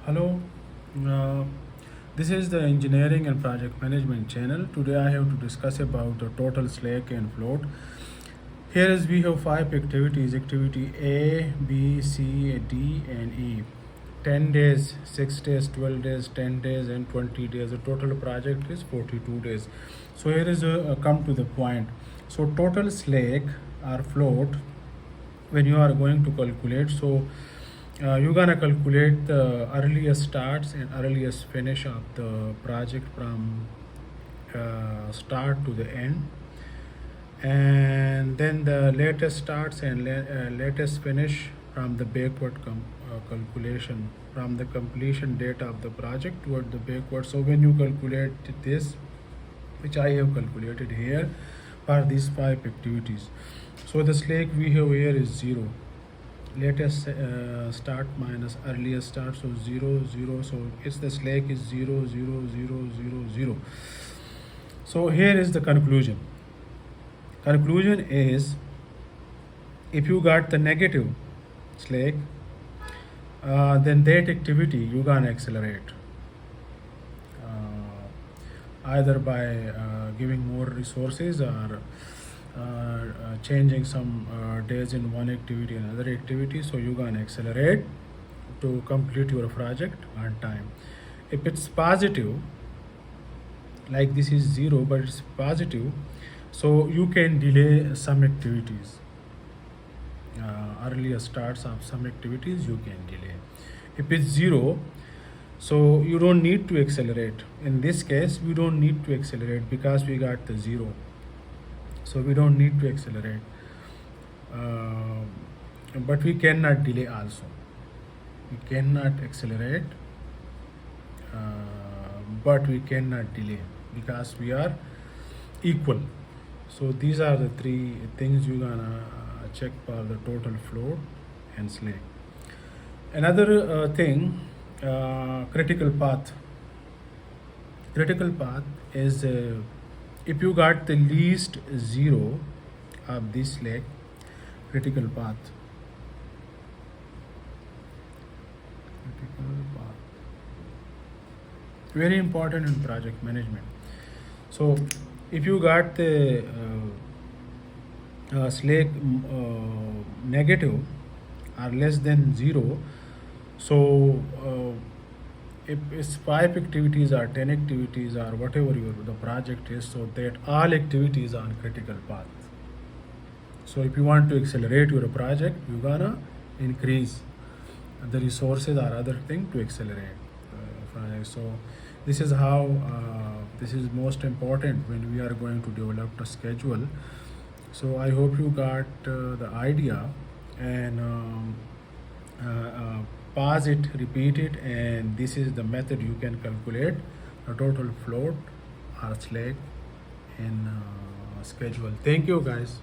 Hello, uh, this is the engineering and project management channel. Today I have to discuss about the total slack and float. Here is we have five activities: activity A, B, C, D, and E. 10 days, 6 days, 12 days, 10 days, and 20 days. The total project is 42 days. So here is a come to the point. So total slack or float when you are going to calculate. So you're gonna calculate the earliest starts and earliest finish of the project from start to the end, and then the latest starts and latest finish from the backward calculation from the completion date of the project toward the backward. So when you calculate this, which I have calculated here for these five activities, so the slack we have here is 0. Latest start minus earliest start, so 0 0, so it's the slack is 0 0 0 0 0. So here is the conclusion is, if you got the negative slack, then that activity you gonna accelerate either by giving more resources or changing some days in one activity and another activity. So you gonna accelerate to complete your project on time. If it's positive, like this is 0 but it's positive, so you can delay some activities. Earlier starts of some activities you can delay. If it's 0, so you don't need to accelerate. In this case we don't need to accelerate because we got the 0, so we don't need to accelerate. But we cannot delay also. We cannot accelerate, but we cannot delay because we are equal. So these are the three things you're gonna check for the total float and slack. Another thing, critical path. Critical path is if you got the least 0 of this slack, critical path. Critical path. Very important in project management. So if you got the slack negative or less than 0, so if it's 5 activities or 10 activities or whatever the project is, so that all activities are on critical path. So if you want to accelerate your project, you gonna increase the resources or other thing to accelerate project. So this is how this is most important when we are going to develop a schedule. So I hope you got the idea, and pause it, repeat it, and this is the method you can calculate the total float or slack in schedule. Thank you guys.